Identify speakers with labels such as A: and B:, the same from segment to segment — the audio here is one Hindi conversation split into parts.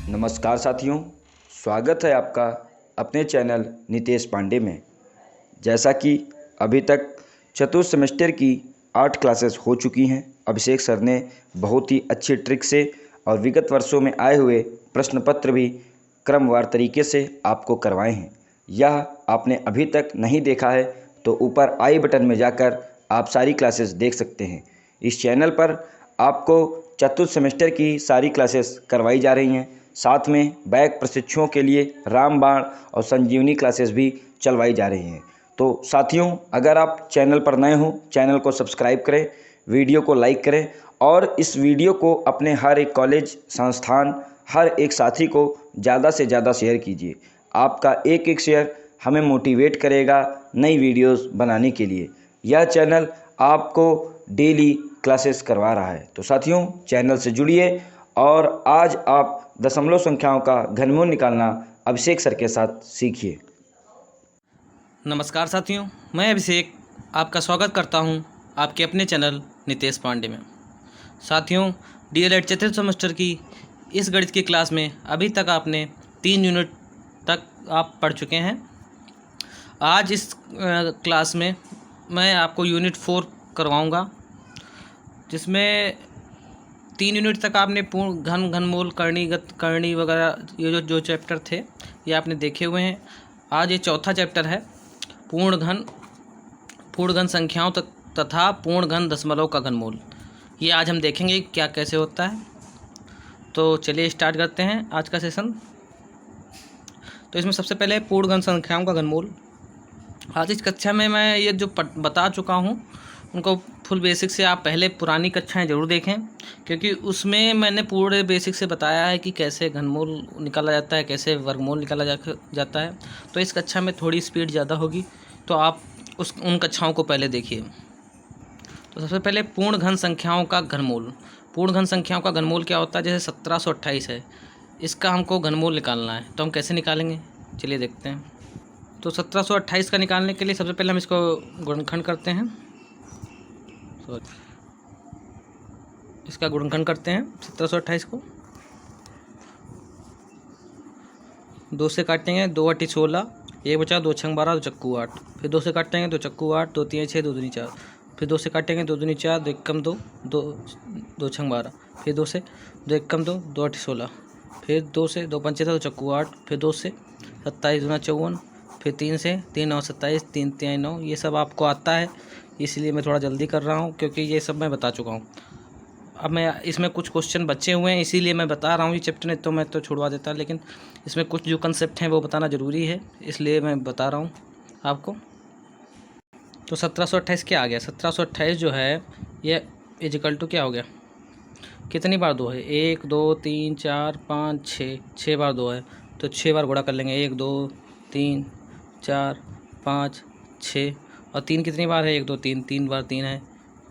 A: नमस्कार साथियों, स्वागत है आपका अपने चैनल नितेश पांडे में। जैसा कि अभी तक चतुर्थ सेमेस्टर की 8 क्लासेस हो चुकी हैं। अभिषेक सर ने बहुत ही अच्छी ट्रिक से और विगत वर्षों में आए हुए प्रश्न पत्र भी क्रमवार तरीके से आपको करवाए हैं। यह आपने अभी तक नहीं देखा है तो ऊपर आई बटन में जाकर आप सारी क्लासेस देख सकते हैं। इस चैनल पर आपको चतुर्थ सेमेस्टर की सारी क्लासेस करवाई जा रही हैं। साथ में बैक प्रशिक्षुओं के लिए रामबाण और संजीवनी क्लासेस भी चलवाई जा रही हैं। तो साथियों, अगर आप चैनल पर नए हो, चैनल को सब्सक्राइब करें, वीडियो को लाइक करें और इस वीडियो को अपने हर एक कॉलेज, संस्थान, हर एक साथी को ज़्यादा से ज़्यादा शेयर कीजिए। आपका एक एक शेयर हमें मोटिवेट करेगा नई वीडियोस बनाने के लिए। यह चैनल आपको डेली क्लासेस करवा रहा है। तो साथियों, चैनल से जुड़िए और आज आप दशमलव संख्याओं का घनमूल निकालना अभिषेक सर के साथ सीखिए।
B: नमस्कार साथियों, मैं अभिषेक आपका स्वागत करता हूं आपके अपने चैनल नितेश पांडे में। साथियों, डीएलएड चतुर्थ सेमेस्टर की इस गणित की क्लास में अभी तक आपने 3 यूनिट तक आप पढ़ चुके हैं। आज इस क्लास में मैं आपको यूनिट 4 करवाऊंगा, जिसमें 3 यूनिट तक आपने पूर्ण घनमूल, करणी वगैरह ये जो चैप्टर थे ये आपने देखे हुए हैं। आज ये चौथा चैप्टर है, पूर्ण घन संख्याओं तथा पूर्ण घन दशमलव का घनमूल। ये आज हम देखेंगे क्या कैसे होता है। तो चलिए स्टार्ट करते हैं आज का सेशन। तो इसमें सबसे पहले पूर्ण घन संख्याओं का घनमूल। आज इस कक्षा में मैं ये जो बता चुका हूँ उनको फुल बेसिक से आप पहले पुरानी कक्षाएं ज़रूर देखें, क्योंकि उसमें मैंने पूरे बेसिक से बताया है कि कैसे घनमूल निकाला जाता है, कैसे वर्गमूल निकाला जाता है। तो इस कक्षा में थोड़ी स्पीड ज़्यादा होगी, तो आप उन कक्षाओं को पहले देखिए। तो सबसे पहले पूर्ण घन संख्याओं का घनमूल। पूर्ण घन संख्याओं का घनमूल क्या होता है? जैसे 1728 है, इसका हमको घनमूल निकालना है, तो हम कैसे निकालेंगे चलिए देखते हैं। तो 1728 का निकालने के लिए सबसे पहले हम इसको गुणनखंड करते हैं। इसका गुणनखंड करते हैं 1728 को। 2 से काटेंगे, 2 8 16, 1 बचा, 2 6 12, 2 चक्कू 8। फिर 2 से काटेंगे, 2 चक्कू 8, 2 3 6, 2 दूनी 4। फिर 2 से काटेंगे, 2 दूनी 4, 2 एकम 2, 2 6 12। फिर 2 से 2 एकम 2, 2 8 16। फिर 2 से 2 पंचे 2 चक्कू 8। फिर 2 से 27 दूना 54। फिर 3 से 3 9 27, 3 3 9। ये सब आपको आता है, इसलिए मैं थोड़ा जल्दी कर रहा हूँ, क्योंकि ये सब मैं बता चुका हूँ। अब मैं इसमें कुछ क्वेश्चन बचे हुए हैं, इसीलिए मैं बता रहा हूँ ये चैप्टर में, तो मैं तो छुड़वा देता, लेकिन इसमें कुछ जो कंसेप्ट हैं वो बताना ज़रूरी है, इसलिए मैं बता रहा हूँ आपको। तो 1728 क्या आ गया? 1728 जो है ये इजिकल टू क्या हो गया? कितनी बार 2 है? 1 2 3 4 5 6, 6 बार 2 है, तो 6 बार गुणा कर लेंगे। 1 2 3 4 5 6, और 3 कितनी बार है? 1 2 3, 3 बार 3 है,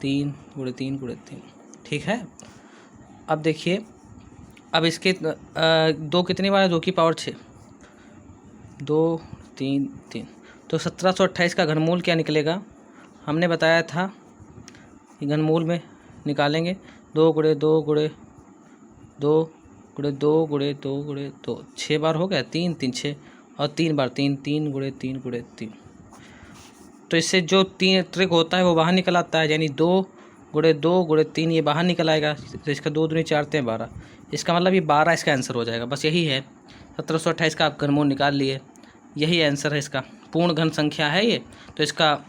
B: 3 गुणे 3 गुणे 3। ठीक है। अब देखिए, अब इसके 2 कितनी बार है? 2 की पावर 6, 2 3 3। तो 1728 का घनमूल क्या निकलेगा? हमने बताया था कि घनमूल में निकालेंगे 2 गुणे 2 गुणे 2 गुणे 2 गुणे 2 गुणे 2। 6 बार हो गया, 3 3 6, और 3 बार 3, 3 गुणे 3 गुणे 3। तो इससे जो 3 ट्रिक होता है वो बाहर निकल आता है, यानी 2 गुणे 2 गुणे 3 ये बाहर निकल आएगा। तो इसका 2 दूनी 4 3 12, इसका मतलब ये 12 इसका आंसर हो जाएगा। बस यही है, 1728 का आप घनमूल निकाल लिए, यही आंसर है इसका। पूर्ण घन संख्या है ये, तो इसका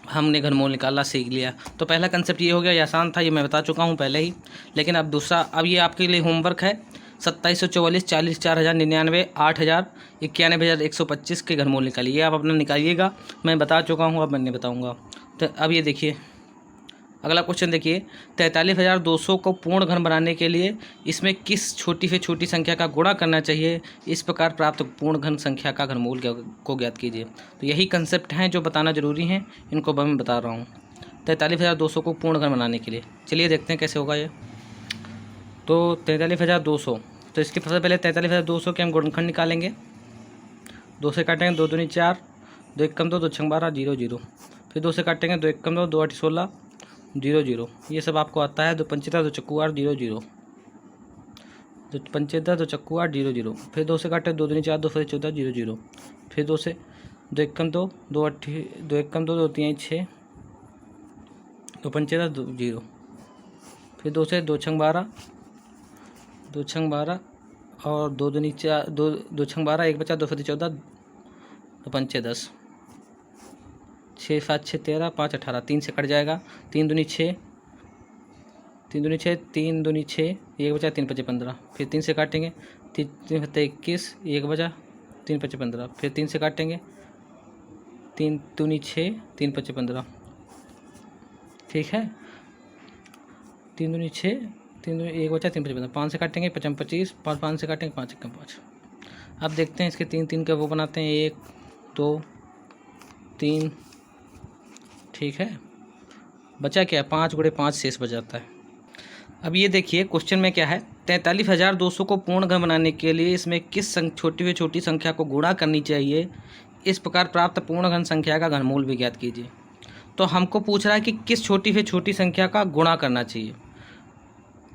B: हमने घनमूल निकालना सीख लिया। तो पहला कंसेप्ट ये हो गया, ये आसान था, ये मैं बता चुका हूँ पहले ही। लेकिन अब दूसरा, अब ये आपके लिए होमवर्क है। 2744, 40, 4099, 8000, 91125 के घनमूल निकालिए। ये आप अपना निकालिएगा, मैं बता चुका हूँ, अब मैं बताऊँगा। तो अब ये देखिए, अगला क्वेश्चन देखिए, 43200 को पूर्ण घन बनाने के लिए इसमें किस छोटी से छोटी संख्या का गुणा करना चाहिए? इस प्रकार प्राप्त पूर्ण घन संख्या का घनमूल को ज्ञात कीजिए। तो यही कंसेप्ट हैं जो बताना जरूरी हैं, इनको मैं बता रहा हूँ। 43200 को पूर्ण घन बनाने के लिए चलिए देखते हैं कैसे होगा ये। तो 43200, तो इसके सबसे पहले 43200 के हम गुणनखंड निकालेंगे। 2 से काटेंगे, 2 दूनी 4, 2 एकम 2, 2 छंग 12, 0 0। फिर 2 से काटेंगे, 2 एकम 2, 2 8 16, 0 0। ये सब आपको आता है। 2 पंचे 2 चक्कू 8, 0 0। दो पंचे 10, दो चक्कू 8, 0 0। फिर 2 से काटे 2 दूनी 4, 2 फिर 14, 0 0। फिर 2 से 2 एकम 2, 2 अट्ठी 2 एकम 2, 2 3 6, 2 पंचे 10, 2 0। फिर 2 से 2 छंग 12, 2 छंग 12 और 2 दूनी 4, 2 छंग 12, 1 बचा 2 फिर 14, 2 पंचे 10, 6 7 6 13, 5 18, 3 से कट जाएगा। 3 दूनी 6, 3 दूनी 6, 3 दूनी 6, 1 बचा 3 पचे 15। फिर 3 से काटेंगे 3 3 21, 1 बचा 3 पचे 15। फिर 3 से काटेंगे 3 दूनी 6, 3 पचे 15। ठीक है, 3 दूनी 6, 3 दूनी 1 बचा 3 पचे 15। 5 से काटेंगे 5 25, 5 से काटेंगे 5 1 5। अब देखते हैं इसके 3 3 का वो बनाते हैं, 1 2 3। ठीक है, बचा क्या 5 गुणे 5 शेष बचाता है। अब ये देखिए क्वेश्चन में क्या है, 43,200 को पूर्ण घन बनाने के लिए इसमें किस छोटी से छोटी संख्या को गुणा करनी चाहिए, इस प्रकार प्राप्त पूर्ण घन संख्या का घनमूल भी ज्ञात कीजिए। तो हमको पूछ रहा है कि किस छोटी से छोटी संख्या का गुणा करना चाहिए।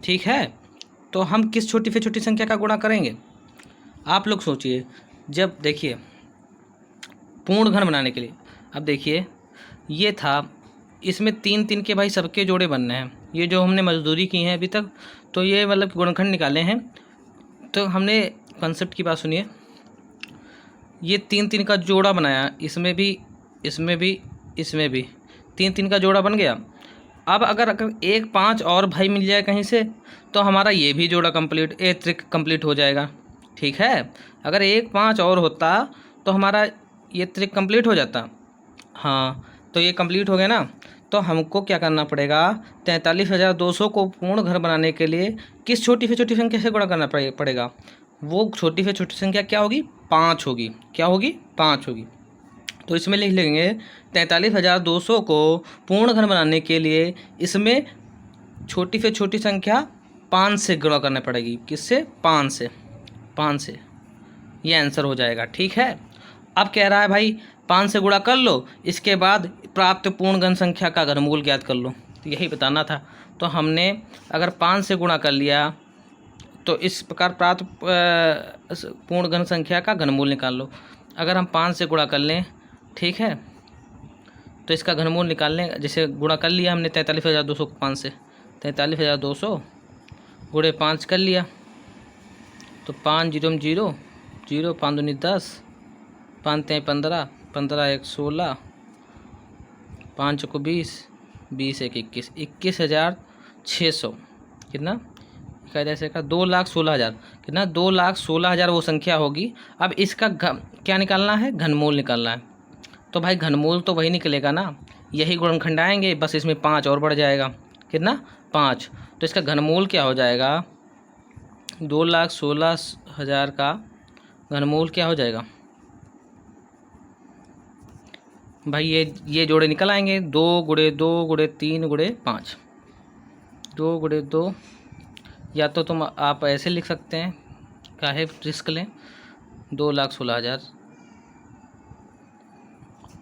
B: ठीक है, तो हम किस छोटी से छोटी संख्या का गुणा करेंगे, आप लोग सोचिए। जब देखिए पूर्ण घन बनाने के लिए, अब देखिए ये था, इसमें 3 3 के भाई सबके जोड़े बनने हैं। ये जो हमने मजदूरी की है अभी तक, तो ये मतलब गुणनखंड निकाले हैं। तो हमने कंसेप्ट की बात सुनिए, ये 3 3 का जोड़ा बनाया, इसमें भी इसमें भी इसमें भी 3 3 का जोड़ा बन गया। अब अगर 1 5 और भाई मिल जाए कहीं से, तो हमारा ये भी जोड़ा कंप्लीट, ए ट्रिक कंप्लीट हो जाएगा। ठीक है, अगर 1 5 और होता तो हमारा ये ट्रिक कंप्लीट हो जाता। हाँ, तो ये कंप्लीट हो गया ना। तो हमको क्या करना पड़ेगा, 43,200 को पूर्ण घर बनाने के लिए किस छोटी से छोटी संख्या से गुणा करना पड़ेगा। वो छोटी से छोटी संख्या क्या होगी, 5 होगी। क्या होगी, 5 होगी। तो इसमें लिख लेंगे 43,200 को पूर्ण घन बनाने के लिए इसमें छोटी से छोटी संख्या 5 से गुणा करना पड़ेगी। किससे, 5 से, 5 से। ये आंसर हो जाएगा। ठीक है, अब कह रहा है भाई 5 से गुणा कर लो, इसके बाद प्राप्त पूर्ण घन संख्या का घनमूल ज्ञात कर लो। तो यही बताना था। तो हमने अगर 5 से गुणा कर लिया तो इस प्रकार प्राप्त पूर्ण घन संख्या का घनमूल निकाल लो। अगर हम 5 से गुणा कर लें, ठीक है, तो इसका घनमूल निकाल लें। जैसे गुणा कर लिया हमने 43,200 को 5 से, 43,200 गुणे 5 कर लिया, तो 5 0 0 0, 5 दूनी 10, 5 3 15, 15 1 16, 5 को 20, 20 1 21, 21,600 कितना, कैसे का 2,16,000 कितना, 2,16,000 वो संख्या होगी। अब इसका क्या निकालना है, घनमूल निकालना है। तो भाई घनमूल तो वही निकलेगा ना, यही गुणनखंड आएंगे, बस इसमें 5 और बढ़ जाएगा। कितना, 5। तो इसका घनमूल क्या हो जाएगा, 2,16,000 का घनमूल क्या हो जाएगा भाई, ये जोड़े निकल आएंगे, 2 गुणे 2 गुणे 3 गुणे 5, 2 गुणे 2, या तो तुम आप ऐसे लिख सकते हैं, काहे रिस्क लें, 2,16,000।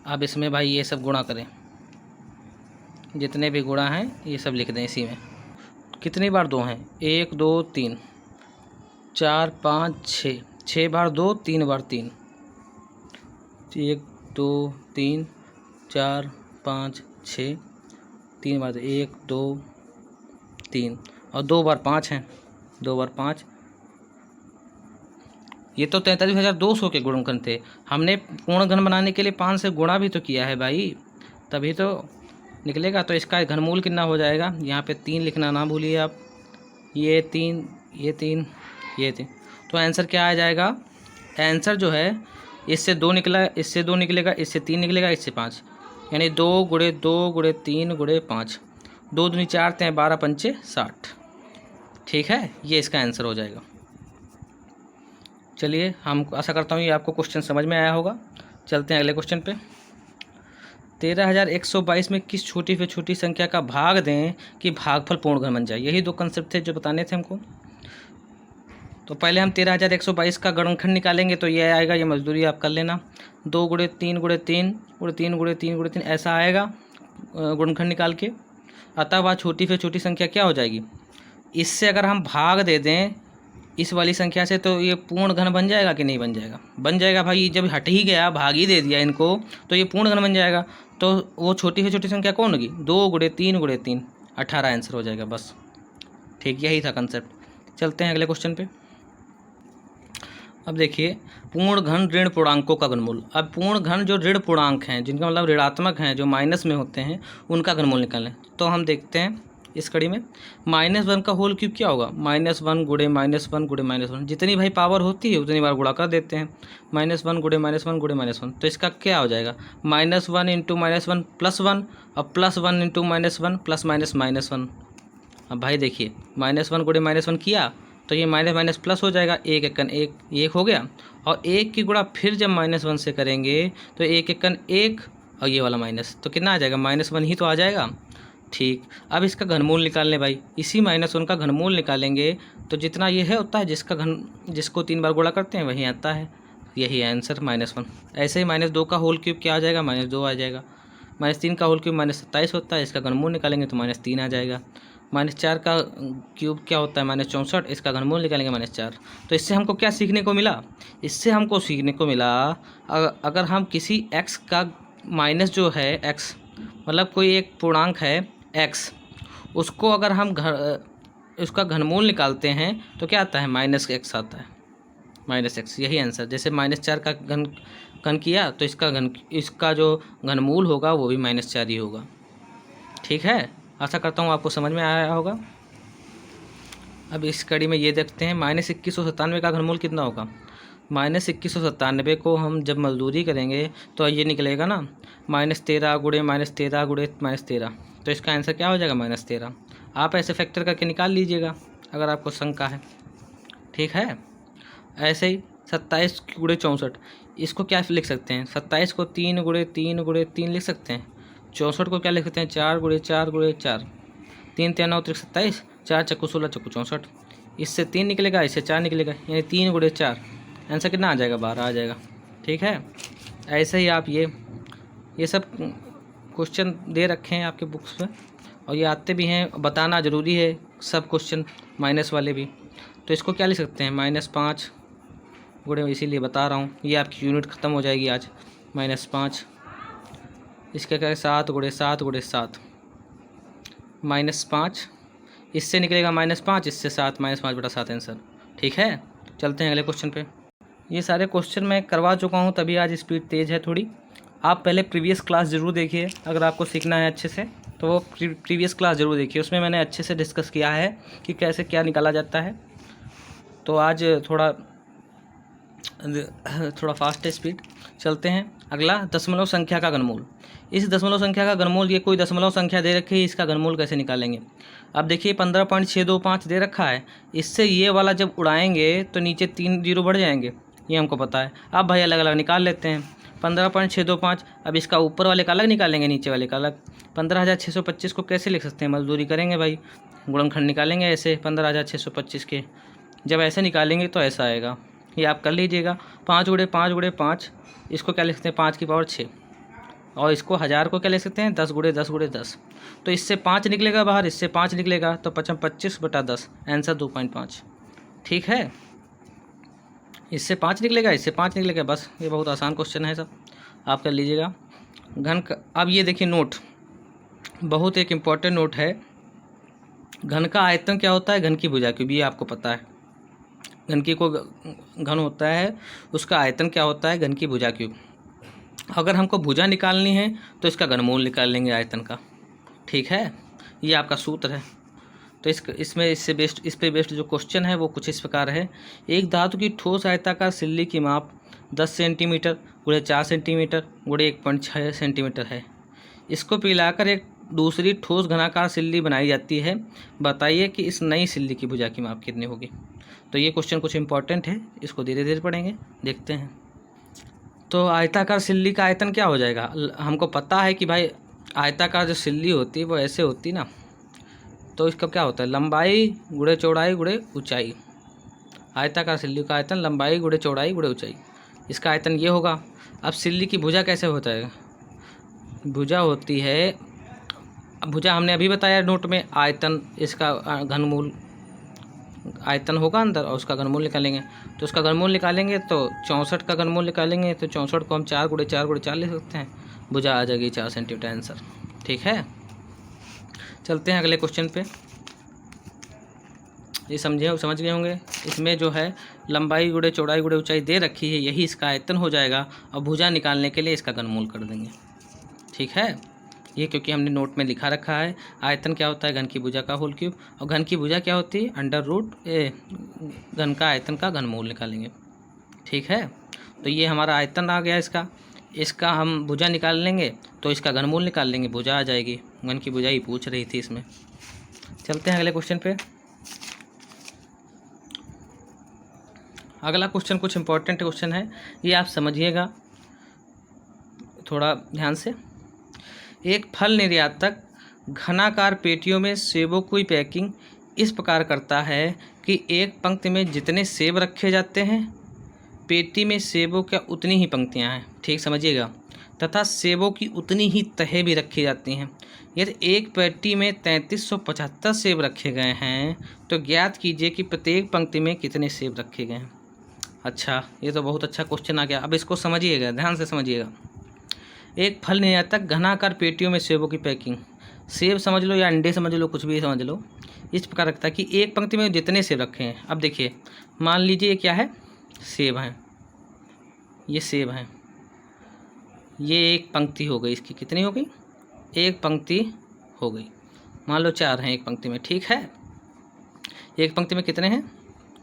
B: अब इसमें भाई ये सब गुणा करें, जितने भी गुणा हैं ये सब लिख दें इसी में। कितनी बार 2 हैं, 1 2 3 4 5 6, 6 बार 2, 3 बार 3, 1 2 3 4 5 6, 3 बार 1 2 3 और 2 बार 5 हैं, 2 बार 5। ये तो 43,200 के गुणनखंड थे। हमने पूर्ण घन बनाने के लिए 5 से गुणा भी तो किया है भाई, तभी तो निकलेगा। तो इसका घनमूल कितना हो जाएगा, यहाँ पे 3 लिखना ना भूलिए आप, ये 3 ये 3 ये 3। तो आंसर क्या आ जाएगा, आंसर जो है इससे 2 निकला, इससे 2 निकलेगा, इससे 3 निकलेगा, इससे 5, यानी 2 गुणे 2 गुणे 3 गुणे 5, 2 दूनी 4 3 12 पंचे 60। ठीक है, ये इसका आंसर हो जाएगा। चलिए, हम आशा करता हूँ ये आपको क्वेश्चन समझ में आया होगा। चलते हैं अगले क्वेश्चन पे। 13,122 में किस छोटी से छोटी संख्या का भाग दें कि भागफल पूर्ण घन बन जाए। यही 2 कंसेप्ट थे जो बताने थे हमको। तो पहले हम 13,122 का गणनखंड निकालेंगे, तो ये आएगा, ये मजदूरी आप कर लेना, 2 गुणे 3 गुणे 3 गुणे 3 गुणे 3 गुणे 3 ऐसा आएगा गुणनखंड निकाल के। अतः वह छोटी से छोटी संख्या क्या हो जाएगी, इससे अगर हम भाग दे दें इस वाली संख्या से तो ये पूर्ण घन बन जाएगा कि नहीं बन जाएगा? बन जाएगा भाई। जब हट ही गया, भाग ही दे दिया इनको, तो ये पूर्ण घन बन जाएगा। तो वो छोटी से छोटी संख्या कौन होगी? 2 गुणे 3 गुणे 3, 18 आंसर हो जाएगा बस। ठीक, यही था कंसेप्ट। चलते हैं अगले क्वेश्चन पे। अब देखिए, पूर्ण घन ऋण पूर्णांकों का घनमूल। अब पूर्ण घन जो ऋण पूर्णांक हैं, जिनका मतलब ऋणात्मक हैं, जो माइनस में होते हैं, उनका घनमूल निकालें। तो हम देखते हैं इस कड़ी में -1 का होल क्यूब क्या होगा? -1 गुणे -1 गुणे -1, जितनी भाई पावर होती है उतनी बार गुणा कर देते हैं। -1 गुणे -1 गुणे -1, तो इसका क्या हो जाएगा? -1 इंटू -1 +1, और +1 इंटू -1 प्लस -1। अब भाई देखिए, -1 गुणे -1 किया तो ये माइनस माइनस प्लस हो जाएगा। 1 एकन 1, 1 हो गया। और 1 की गुणा फिर जब -1 से करेंगे तो 1 एकन 1, और ये वाला माइनस, तो कितना आ जाएगा? -1 ही तो आ जाएगा। ठीक, अब इसका घनमूल निकाल लें भाई। इसी -1 का घनमूल निकालेंगे तो जितना ये है होता है, जिसको 3 बार गुणा करते हैं वही आता है। यही आंसर -1। ऐसे ही -2 का होल क्यूब क्या आ जाएगा? -2 आ जाएगा। -3 का होल क्यूब -27 होता है, इसका घनमूल निकालेंगे तो -3 आ जाएगा। -4 का क्यूब क्या होता है? -64, इसका घनमूल निकालेंगे -4। तो इससे हमको क्या सीखने को मिला? इससे हमको सीखने को मिला, अगर हम किसी x का माइनस जो है x, मतलब कोई एक पूर्णांक है x, उसको अगर हम उसका घनमूल निकालते हैं तो क्या आता है? -x आता है, -x। यही आंसर। जैसे -4 का घन किया तो इसका जो घनमूल होगा वो भी -4 ही होगा। ठीक है, आशा करता हूँ आपको समझ में आया होगा। अब इस कड़ी में ये देखते हैं, -2197 का घनमूल कितना होगा? -2197 को हम जब मजदूरी करेंगे तो ये निकलेगा ना, -13 गुणे -13 गुणे -13, तो इसका आंसर क्या हो जाएगा? -13। आप ऐसे फैक्टर करके निकाल लीजिएगा अगर आपको शंका है। ठीक है, ऐसे ही 27 गुणे 64, इसको क्या लिख सकते हैं? 27 को 3 गुणे 3 गुणे 3 लिख सकते हैं। 64 को क्या लिख सकते हैं? 4 गुणे 4 गुणे 4, 3 3 9 27, 4 चक्कू 16 चक्कू 64। इससे 3 निकलेगा, इससे 4 निकलेगा, यानी 3 गुणे 4, आंसर कितना आ जाएगा? 12 आ जाएगा। ठीक है, ऐसे ही आप ये सब क्वेश्चन दे रखे हैं आपके बुक्स में, और ये आते भी हैं, बताना ज़रूरी है सब क्वेश्चन, माइनस वाले भी। तो इसको क्या लिख सकते हैं? -5 गुणे, इसीलिए बता रहा हूँ, ये आपकी यूनिट ख़त्म हो जाएगी आज। -5, इसका क्या है? 7 गुणे 7 गुणे 7, -5, इससे निकलेगा -5, इससे 7, -5/7 आंसर। ठीक है, चलते हैं अगले क्वेश्चन पे। ये सारे क्वेश्चन मैं करवा चुका हूँ, तभी आज स्पीड तेज़ है थोड़ी। आप पहले प्रीवियस क्लास ज़रूर देखिए, अगर आपको सीखना है अच्छे से तो वो प्रीवियस क्लास ज़रूर देखिए, उसमें मैंने अच्छे से डिस्कस किया है कि कैसे क्या निकाला जाता है। तो आज थोड़ा फास्ट है स्पीड। चलते हैं अगला, दशमलव संख्या का घनमूल। इस दशमलव संख्या का घनमूल, ये कोई दशमलव संख्या दे रखी है, इसका घनमूल कैसे निकालेंगे? अब देखिए 15.625 दे रखा है, इससे ये वाला जब उड़ाएंगे तो नीचे 3 जीरो बढ़ जाएंगे, ये हमको पता है। अब भाई अलग अलग निकाल लेते हैं। 15.625, अब इसका ऊपर वाले का अलग निकालेंगे, नीचे वाले का अलग। 15,625 को कैसे लिख सकते हैं? मजदूरी करेंगे भाई, गुणनखंड निकालेंगे ऐसे 15,625 के। जब ऐसे निकालेंगे तो ऐसा आएगा, ये आप कर लीजिएगा। 5 गुणे 5 गुणे 5, इसको क्या लिख सकते हैं? 5 की पावर 6, और इसको 1000 को क्या लिख सकते हैं? 10 गुणे 10 गुणे 10। तो इससे 5 निकलेगा बाहर, इससे 5 निकलेगा, तो 25/10, आंसर 2.5। ठीक है, इससे 5 निकलेगा, इससे 5 निकलेगा, बस। ये बहुत आसान क्वेश्चन है सब, आप कर लीजिएगा। घन का, अब ये देखिए नोट, बहुत एक इम्पॉर्टेंट नोट है। घन का आयतन क्या होता है? घन की भुजा क्यूब, ये आपको पता है। घन की को घन होता है, उसका आयतन क्या होता है? घन की भुजा क्यूब। अगर हमको भुजा निकालनी है तो इसका घनमूल निकाल लेंगे आयतन का। ठीक है, ये आपका सूत्र है। तो इस पे बेस्ड जो क्वेश्चन है वो कुछ इस प्रकार है। एक धातु की ठोस आयताकार सिल्ली की माप 10 सेंटीमीटर गुणे 4 सेंटीमीटर गुणे 1.6 सेंटीमीटर है। इसको पिघलाकर एक दूसरी ठोस घनाकार सिल्ली बनाई जाती है। बताइए कि इस नई सिल्ली की भुजा की माप कितनी होगी? तो ये क्वेश्चन कुछ इंपॉर्टेंट है, इसको धीरे धीरे पढ़ेंगे, देखते हैं। तो आयताकार सिल्ली का आयतन क्या हो जाएगा? हमको पता है कि भाई आयताकार जो सिल्ली होती है वो ऐसे होती ना, तो इसका क्या होता है? लंबाई गुणे चौड़ाई गुणे ऊंचाई। आयताकार सिल्ली का आयतन लंबाई गुणे चौड़ाई गुणे ऊंचाई, इसका आयतन ये होगा। अब सिल्ली की भुजा कैसे होता है? भुजा होती है, भुजा हमने अभी बताया नोट में, आयतन, इसका घनमूल, आयतन होगा अंदर और उसका घनमूल निकालेंगे। तो उसका घनमूल निकालेंगे तो 64 का घनमूल निकालेंगे तो 64 को हम 4 × 4 × 4 ले सकते हैं, भुजा आ जाएगी 4 सेंटीमीटर आंसर। ठीक है, चलते हैं अगले क्वेश्चन पे। ये समझ गए होंगे। इसमें जो है लंबाई गुणे चौड़ाई गुणे ऊंचाई दे रखी है, यही इसका आयतन हो जाएगा और भुजा निकालने के लिए इसका घनमूल कर देंगे। ठीक है, ये क्योंकि हमने नोट में लिखा रखा है। आयतन क्या होता है? घन की भुजा का होल क्यूब, और घन की भुजा क्या होती है? √ घन का आयतन का घनमूल निकालेंगे। ठीक है, तो ये हमारा आयतन आ गया इसका हम भुजा निकाल लेंगे तो इसका घनमूल निकाल लेंगे, भुजा आ जाएगी। घन की भुजा ही पूछ रही थी इसमें। चलते हैं अगले क्वेश्चन पे। अगला क्वेश्चन कुछ इंपॉर्टेंट क्वेश्चन है, ये आप समझिएगा थोड़ा ध्यान से। एक फल निर्यातक घनाकार पेटियों में सेबों की पैकिंग इस प्रकार करता है कि एक पंक्ति में जितने सेब रखे जाते हैं, पेटी में सेबों क्या उतनी ही पंक्तियां हैं। ठीक समझिएगा, तथा सेबों की उतनी ही तहें भी रखी जाती हैं। यदि एक पेटी में 3375 सेब रखे गए हैं तो ज्ञात कीजिए कि प्रत्येक पंक्ति में कितने सेब रखे गए हैं। अच्छा, ये तो बहुत अच्छा क्वेश्चन आ गया। अब इसको समझिएगा, ध्यान से समझिएगा। एक फल निर्यातक घनाकार पेटियों में सेबों की पैकिंग, सेब समझ लो या अंडे समझ लो, कुछ भी समझ लो, इस प्रकार रखता है कि एक पंक्ति में जितने सेब रखे हैं। अब देखिए, मान लीजिए ये क्या है? सेब हैं, ये सेब हैं, ये एक पंक्ति हो गई। इसकी कितनी हो गई? एक पंक्ति हो गई। मान लो 4 हैं एक पंक्ति में। ठीक है, एक पंक्ति में कितने हैं?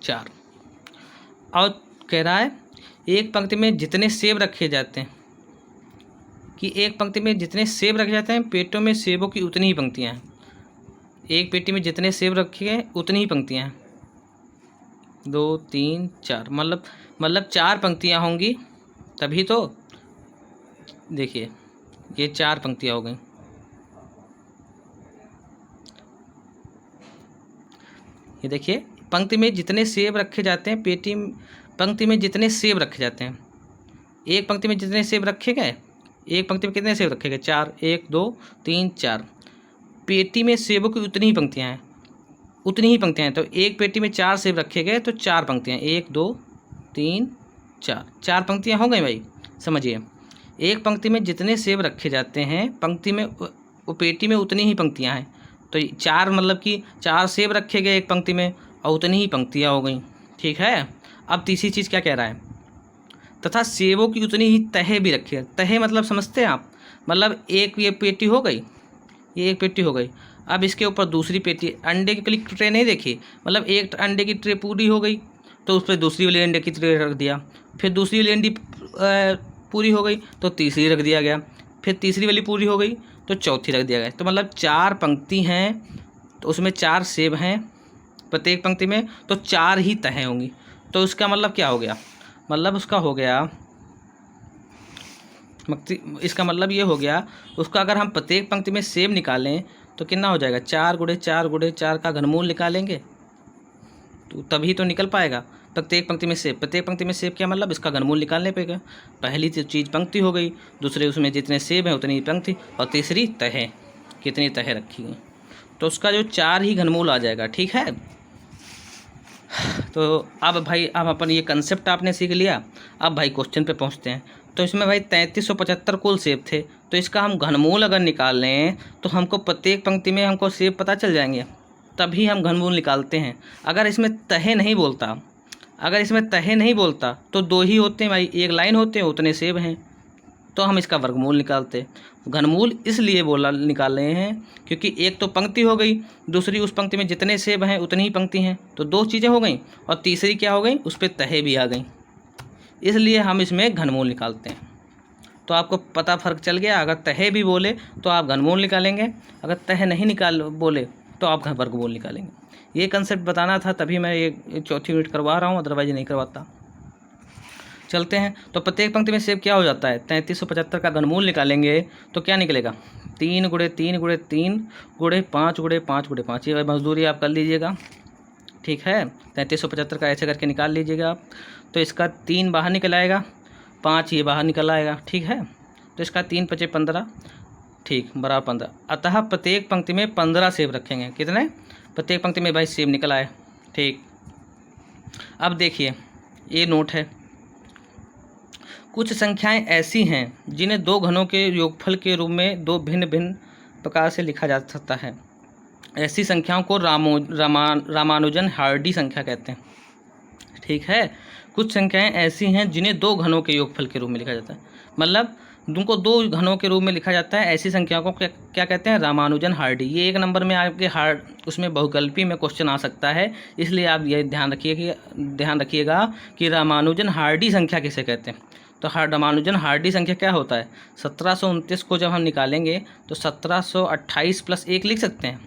B: 4। और कह रहा है एक पंक्ति में जितने सेब रखे जाते हैं, कि एक पंक्ति में जितने सेब रखे जाते हैं, पेटों में सेबों की उतनी ही पंक्तियां हैं। एक पेटी में जितने सेब रखे गए उतनी ही पंक्तियां हैं। 2 3 4 मतलब 4 पंक्तियां होंगी, तभी तो। देखिए, ये 4 पंक्तियां हो गई। ये देखिए, पंक्ति में जितने सेब रखे जाते हैं, पंक्ति में जितने सेब रखे जाते हैं, एक पंक्ति में जितने सेब रखे गए, एक पंक्ति में कितने सेब रखे गए? 4। 1 2 3 4। पेटी में सेबों की उतनी ही पंक्तियां हैं, उतनी ही पंक्तियां हैं। तो एक पेटी में 4 सेब रखे गए तो 4 पंक्तियां, 1 2 3 4, 4 पंक्तियां हो गई भाई। समझिए, एक पंक्ति में जितने सेब रखे जाते हैं, पंक्ति में वो पेटी में उतनी ही पंक्तियां हैं। तो 4 मतलब कि 4 सेब रखे गए एक पंक्ति में और उतनी ही पंक्तियां हो गई। ठीक है, अब तीसरी चीज़ क्या कह रहा है? तथा सेबों की उतनी ही तहें भी रखी है। तहें मतलब समझते हैं आप? मतलब एक ये पेटी हो गई, ये एक पेटी हो गई। अब इसके ऊपर दूसरी पेटी, अंडे की क्लिक ट्रे नहीं देखी, मतलब एक अंडे की ट्रे पूरी हो गई तो उस पर दूसरी वाली अंडे की ट्रे रख दिया, फिर दूसरी वाली अंडी पूरी हो गई तो तीसरी रख दिया गया, फिर तीसरी वाली पूरी हो गई तो चौथी रख दिया गया। तो मतलब 4 पंक्ति हैं तो उसमें 4 सेब हैं प्रत्येक पंक्ति में, तो 4 ही तहें होंगी। तो उसका मतलब क्या हो गया? मतलब उसका हो गया, इसका मतलब ये हो गया, उसका अगर हम प्रत्येक पंक्ति में सेब निकालें तो कितना हो जाएगा? 4 × 4 × 4 का घनमूल निकालेंगे तो तभी तो निकल पाएगा प्रत्येक पंक्ति में सेब। प्रत्येक पंक्ति में सेब क्या मतलब? इसका घनमूल निकालने पे। पहली चीज़ पंक्ति हो गई, दूसरे उसमें जितने सेब हैं उतनी पंक्ति, और तीसरी तहें, कितनी तहें रखी गई, तो उसका जो 4 ही घनमूल आ जाएगा। ठीक है, तो अब भाई अब अपन ये कंसेप्ट आपने सीख लिया। अब भाई क्वेश्चन पे पहुंचते हैं। तो इसमें भाई 3375 कुल सेब थे, तो इसका हम घनमूल अगर निकाल लें तो हमको प्रत्येक पंक्ति में हमको सेब पता चल जाएंगे, तभी हम घनमूल निकालते हैं। अगर इसमें तहें नहीं बोलता तो 2 ही होते हैं भाई, एक लाइन होते हैं, उतने सेब हैं, तो हम इसका वर्गमूल निकालते। घनमूल इसलिए निकाल रहे हैं क्योंकि एक तो पंक्ति हो गई, दूसरी उस पंक्ति में जितने सेब हैं उतनी ही पंक्ति हैं, तो 2 चीज़ें हो गई, और तीसरी क्या हो गई? उस पर तहें भी आ गई, इसलिए हम इसमें घनमूल निकालते हैं। तो आपको पता फ़र्क चल गया। अगर तहें भी बोले तो आप घनमूल निकालेंगे, अगर तहें नहीं बोले तो आप वर्गमूल निकालेंगे। ये कंसेप्ट बताना था, तभी मैं ये चौथी यूनिट करवा रहा हूँ, अदरवाइज नहीं करवाता। चलते हैं। तो प्रत्येक पंक्ति में सेब क्या हो जाता है? 3375 का घनमूल निकालेंगे तो क्या निकलेगा? 3 × 3 × 3 × 5 × 5 × 5। ये मजदूरी आप कर लीजिएगा। ठीक है, 3375 का ऐसे करके निकाल लीजिएगा आप। तो इसका 3 बाहर निकल आएगा, 5 ये बाहर निकल आएगा। ठीक है, तो इसका 3 × 5 = 15, ठीक, बराबर 15। अतः प्रत्येक पंक्ति में 15 सेब रखेंगे। कितने? प्रत्येक पंक्ति में भाई सेब निकल आए। ठीक, अब देखिए ये नोट है, कुछ संख्याएं ऐसी हैं जिन्हें दो घनों के योगफल के रूप में दो भिन्न भिन्न प्रकार से लिखा जा सकता है। ऐसी संख्याओं को रामानुजन हार्डी संख्या कहते हैं। ठीक है, कुछ संख्याएं ऐसी हैं जिन्हें दो घनों के योगफल के रूप में लिखा जाता है, मतलब उनको दो घनों के रूप में लिखा जाता है। ऐसी संख्याओं को क्या कहते हैं? रामानुजन हार्डी। ये 1 नंबर में आपके उसमें बहुकल्पी में क्वेश्चन आ सकता है, इसलिए आप ये ध्यान रखिएगा कि रामानुजन हार्डी संख्या किसे कहते हैं। तो रामानुजन हार्डी संख्या क्या होता है? 1729 को जब हम निकालेंगे तो 1728 + 1 लिख सकते हैं।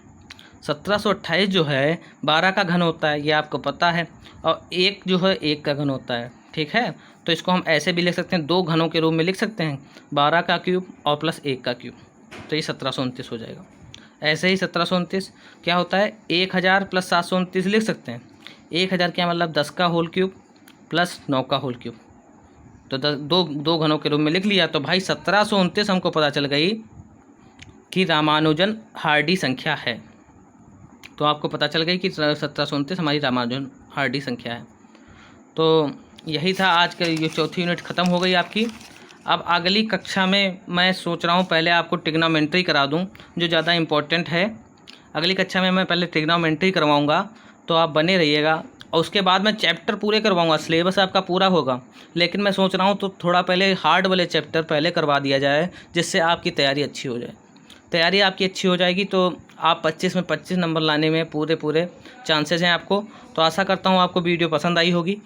B: 1728 जो है 12 का घन होता है, ये आपको पता है, और 1 जो है 1 का घन होता है। ठीक है, तो इसको हम ऐसे भी लिख सकते हैं, दो घनों के रूप में लिख सकते हैं, 12 का क्यूब और +1 का क्यूब, तो ये 1729 हो जाएगा। ऐसे ही 1729 क्या होता है? 1000 + 729 लिख सकते हैं। 1000 क्या मतलब 10 का होल क्यूब + 9 का होल क्यूब, तो दो घनों के रूप में लिख लिया। तो भाई 1729 हमको पता चल गई कि रामानुजन हार्डी संख्या है। तो आपको पता चल गई कि 1729 हमारी रामानुजन हार्डी संख्या है। तो यही था आज का, ये चौथी यूनिट ख़त्म हो गई आपकी। अब अगली कक्षा में मैं सोच रहा हूँ पहले आपको ट्रिग्नोमेट्री करा दूँ, जो ज़्यादा इम्पोर्टेंट है। अगली कक्षा में मैं पहले ट्रिग्नोमेट्री करवाऊँगा, तो आप बने रहिएगा, और उसके बाद मैं चैप्टर पूरे करवाऊँगा। सिलेबस आपका पूरा होगा, लेकिन मैं सोच रहा हूँ तो थोड़ा पहले हार्ड वाले चैप्टर पहले करवा दिया जाए, जिससे आपकी तैयारी अच्छी हो जाए। तैयारी आपकी अच्छी हो जाएगी तो आप 25 में 25 नंबर लाने में पूरे चांसेस हैं आपको। तो आशा करता हूँ आपको वीडियो पसंद आई होगी।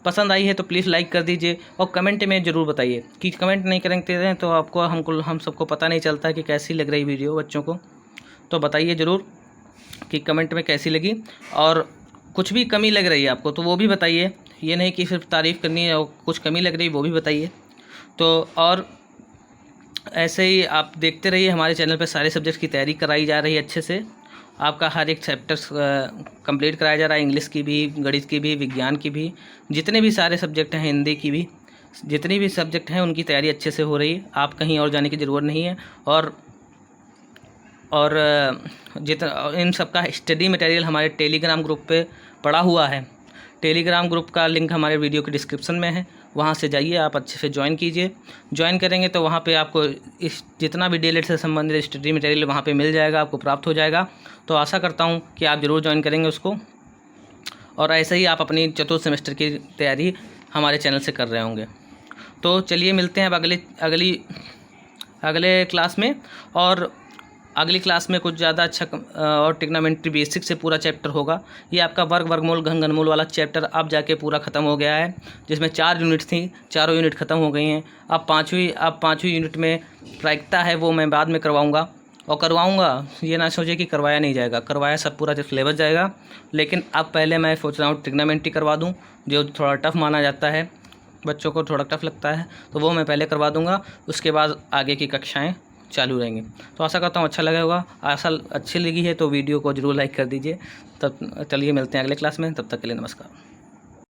B: पसंद आई है तो प्लीज़ लाइक कर दीजिए, और कमेंट में ज़रूर बताइए कि कमेंट नहीं करेंगे तो हम सबको पता नहीं चलता कि कैसी लग रही वीडियो बच्चों को। तो बताइए ज़रूर कि कमेंट में कैसी लगी, और कुछ भी कमी लग रही है आपको तो वो भी बताइए। ये नहीं कि सिर्फ तारीफ़ करनी है और कुछ कमी लग रही है वो भी बताइए। तो और ऐसे ही आप देखते रहिए, हमारे चैनल पर सारे सब्जेक्ट की तैयारी कराई जा रही है अच्छे से। आपका हर एक चैप्टर्स कंप्लीट कराया जा रहा है, इंग्लिश की भी, गणित की भी, विज्ञान की भी, जितने भी सारे सब्जेक्ट हैं, हिंदी की भी, जितनी भी सब्जेक्ट हैं उनकी तैयारी अच्छे से हो रही है। आप कहीं और जाने की ज़रूरत नहीं है। और इन सब का स्टडी मटेरियल हमारे टेलीग्राम ग्रुप पे पड़ा हुआ है। टेलीग्राम ग्रुप का लिंक हमारे वीडियो के डिस्क्रिप्शन में है, वहाँ से जाइए, आप अच्छे से ज्वाइन कीजिए। ज्वाइन करेंगे तो वहाँ पे आपको इस जितना भी डीएलएड से संबंधित स्टडी मटेरियल वहाँ पे मिल जाएगा, आपको प्राप्त हो जाएगा। तो आशा करता हूँ कि आप ज़रूर ज्वाइन करेंगे उसको, और ऐसे ही आप अपनी चतुर्थ सेमेस्टर की तैयारी हमारे चैनल से कर रहे होंगे। तो चलिए मिलते हैं अब अगले क्लास में। और अगली क्लास में कुछ ज़्यादा अच्छा और ट्रिग्नोमेट्री बेसिक से पूरा चैप्टर होगा। ये आपका वर्गमूल घनमूल वाला चैप्टर अब जाके पूरा ख़त्म हो गया है, जिसमें 4 यूनिट थी, चारों यूनिट ख़त्म हो गई हैं। अब पाँचवीं यूनिट में प्रायिकता है, वो मैं बाद में करवाऊँगा। और करवाऊँगा, ये ना सोचिए कि करवाया नहीं जाएगा, करवाया सब पूरा सिलेबस जाएगा। लेकिन अब पहले मैं सोच रहा हूँ ट्रिग्नोमेट्री करवा दूँ, जो थोड़ा टफ माना जाता है, बच्चों को थोड़ा टफ लगता है, तो वो मैं पहले करवा दूँगा। उसके बाद आगे की कक्षाएँ चालू रहेंगे। तो आशा करता हूँ अच्छा लगा होगा। आशा अच्छी लगी है तो वीडियो को ज़रूर लाइक कर दीजिए। तब चलिए मिलते हैं अगले क्लास में, तब तक के लिए नमस्कार।